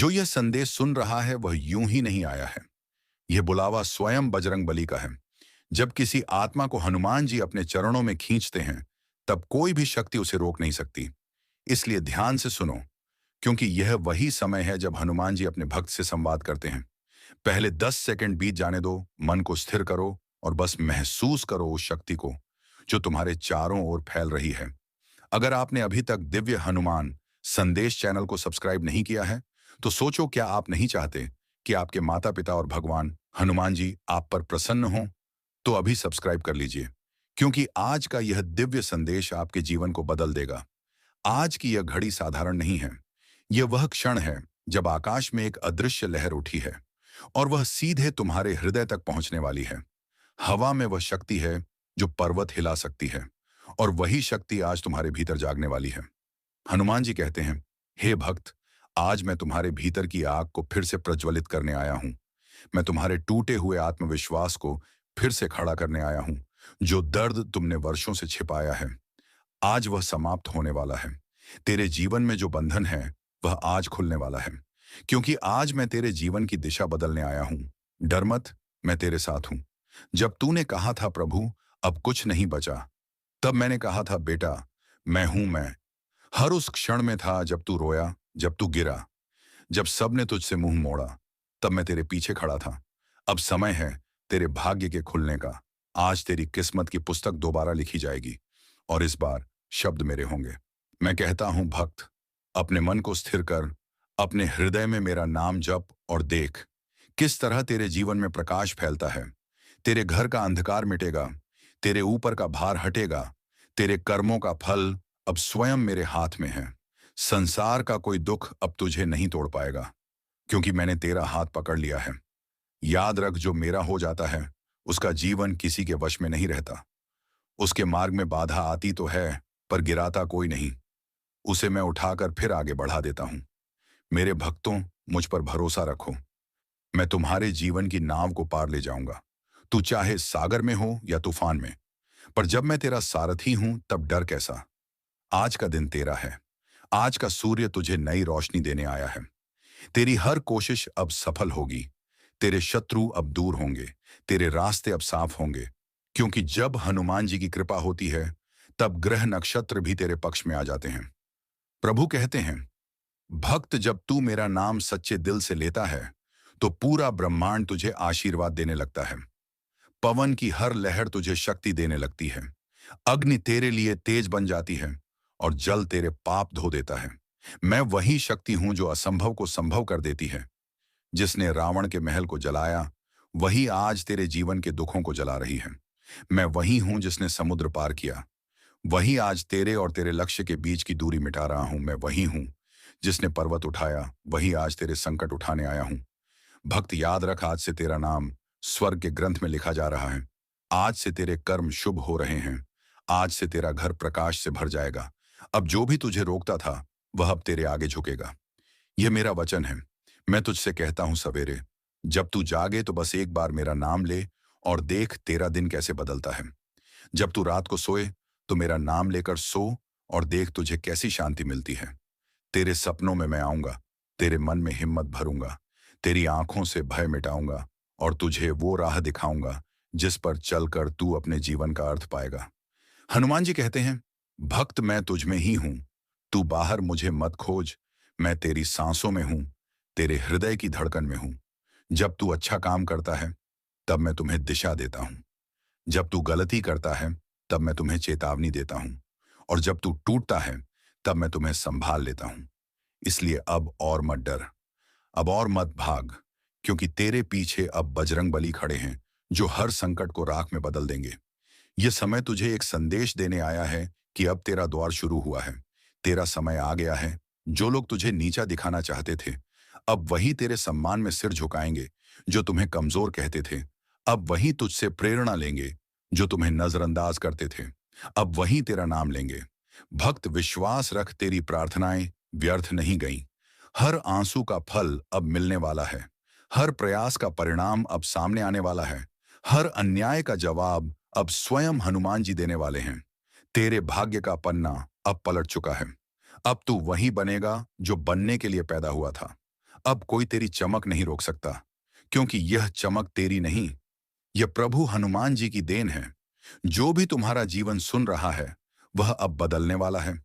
जो यह संदेश सुन रहा है वह यूं ही नहीं आया है। यह बुलावा स्वयं बजरंग बली का है। जब किसी आत्मा को हनुमान जी अपने चरणों में खींचते हैं, तब कोई भी शक्ति उसे रोक नहीं सकती। इसलिए ध्यान से सुनो, क्योंकि यह वही समय है जब हनुमान जी अपने भक्त से संवाद करते हैं। पहले 10 सेकंड बीत जाने दो, मन को स्थिर करो और बस महसूस करो उस शक्ति को जो तुम्हारे चारों ओर फैल रही है। अगर आपने अभी तक दिव्य हनुमान संदेश चैनल को सब्सक्राइब नहीं किया है, तो सोचो, क्या आप नहीं चाहते कि आपके माता पिता और भगवान हनुमान जी आप पर प्रसन्न हों? तो अभी सब्सक्राइब कर लीजिए, क्योंकि आज का यह दिव्य संदेश आपके जीवन को बदल देगा। आज की यह घड़ी साधारण नहीं है। यह वह क्षण है जब आकाश में एक अदृश्य लहर उठी है और वह सीधे तुम्हारे हृदय तक पहुंचने वाली है। हवा में वह शक्ति है जो पर्वत हिला सकती है, और वही शक्ति आज तुम्हारे भीतर जागने वाली है। हनुमान जी कहते हैं, हे भक्त, आज मैं तुम्हारे भीतर की आग को फिर से प्रज्वलित करने आया हूं। मैं तुम्हारे टूटे हुए आत्मविश्वास को फिर से खड़ा करने आया हूं। जो दर्द तुमने वर्षों से छिपाया है, आज वह समाप्त होने वाला है। तेरे जीवन में जो बंधन है, वह आज खुलने वाला है, क्योंकि आज मैं तेरे जीवन की दिशा बदलने आया हूं। डर मत, मैं तेरे साथ हूं। जब तूने कहा था प्रभु अब कुछ नहीं बचा, तब मैंने कहा था बेटा मैं हूं मैं। हर उस क्षण में था जब तू रोया, जब तू गिरा, जब सबने तुझसे मुंह मोड़ा, तब मैं तेरे पीछे खड़ा था। अब समय है तेरे भाग्य के खुलने का। आज तेरी किस्मत की पुस्तक दोबारा लिखी जाएगी, और इस बार शब्द मेरे होंगे। मैं कहता हूं भक्त, अपने मन को स्थिर कर, अपने हृदय में मेरा नाम जप और देख किस तरह तेरे जीवन में प्रकाश फैलता है। तेरे घर का अंधकार मिटेगा, तेरे ऊपर का भार हटेगा, तेरे कर्मों का फल अब स्वयं मेरे हाथ में है। संसार का कोई दुख अब तुझे नहीं तोड़ पाएगा, क्योंकि मैंने तेरा हाथ पकड़ लिया है। याद रख, जो मेरा हो जाता है उसका जीवन किसी के वश में नहीं रहता। उसके मार्ग में बाधा आती तो है, पर गिराता कोई नहीं। उसे मैं उठाकर फिर आगे बढ़ा देता हूं। मेरे भक्तों, मुझ पर भरोसा रखो। मैं तुम्हारे जीवन की नाव को पार ले जाऊंगा। तू चाहे सागर में हो या तूफान में, पर जब मैं तेरा सारथी हूं तब डर कैसा। आज का दिन तेरा है। आज का सूर्य तुझे नई रोशनी देने आया है। तेरी हर कोशिश अब सफल होगी। तेरे शत्रु अब दूर होंगे, तेरे रास्ते अब साफ होंगे, क्योंकि जब हनुमान जी की कृपा होती है, तब ग्रह नक्षत्र भी तेरे पक्ष में आ जाते हैं। प्रभु कहते हैं, भक्त, जब तू मेरा नाम सच्चे दिल से लेता है, तो पूरा ब्रह्मांड तुझे आशीर्वाद देने लगता है। पवन की हर लहर तुझे शक्ति देने लगती है। अग्नि तेरे लिए तेज बन जाती है, और जल तेरे पाप धो देता है। मैं वही शक्ति हूं जो असंभव को संभव कर देती है। जिसने रावण के महल को जलाया, वही आज तेरे जीवन के दुखों को जला रही है। मैं वही हूं जिसने समुद्र पार किया, वही आज तेरे और तेरे लक्ष्य के बीच की दूरी मिटा रहा हूं। मैं वही हूं जिसने पर्वत उठाया, वही आज तेरे संकट उठाने आया हूं। भक्त, याद रख, आज से तेरा नाम स्वर्ग के ग्रंथ में लिखा जा रहा है। आज से तेरे कर्म शुभ हो रहे हैं। आज से तेरा घर प्रकाश से भर जाएगा। अब जो भी तुझे रोकता था, वह अब तेरे आगे झुकेगा। यह मेरा वचन है। मैं तुझसे कहता हूं, सवेरे जब तू जागे तो बस एक बार मेरा नाम ले और देख तेरा दिन कैसे बदलता है। जब तू रात को सोए तो मेरा नाम लेकर सो और देख तुझे कैसी शांति मिलती है। तेरे सपनों में मैं आऊंगा, तेरे मन में हिम्मत भरूंगा, तेरी आंखों से भय मिटाऊंगा और तुझे वो राह दिखाऊंगा जिस पर चलकर तू अपने जीवन का अर्थ पाएगा। हनुमान जी कहते हैं, भक्त, मैं तुझ में ही हूं। तू बाहर मुझे मत खोज। मैं तेरी सांसों में हूं, तेरे हृदय की धड़कन में हूं। जब तू अच्छा काम करता है, तब मैं तुम्हें दिशा देता हूं। जब तू गलती करता है, तब मैं तुम्हें चेतावनी देता हूं। और जब तू टूटता है, तब मैं तुम्हें संभाल लेता हूं। इसलिए अब और मत डर, अब और मत भाग, क्योंकि तेरे पीछे अब बजरंग बली खड़े हैं, जो हर संकट को राख में बदल देंगे। यह समय तुझे एक संदेश देने आया है कि अब तेरा द्वार शुरू हुआ है। तेरा समय आ गया है। जो लोग तुझे नीचा दिखाना चाहते थे, अब वही तेरे सम्मान में सिर झुकाएंगे। जो तुम्हें कमजोर कहते थे, अब वही तुझसे प्रेरणा लेंगे। जो तुम्हें नजरअंदाज करते थे, अब वही तेरा नाम लेंगे। भक्त, विश्वास रख, तेरी प्रार्थनाएं व्यर्थ नहीं गईं। हर आंसू का फल अब मिलने वाला है। हर प्रयास का परिणाम अब सामने आने वाला है। हर अन्याय का जवाब अब स्वयं हनुमान जी देने वाले हैं। तेरे भाग्य का पन्ना अब पलट चुका है। अब तू वही बनेगा जो बनने के लिए पैदा हुआ था। अब कोई तेरी चमक नहीं रोक सकता, क्योंकि यह चमक तेरी नहीं, यह प्रभु हनुमान जी की देन है। जो भी तुम्हारा जीवन सुन रहा है, वह अब बदलने वाला है।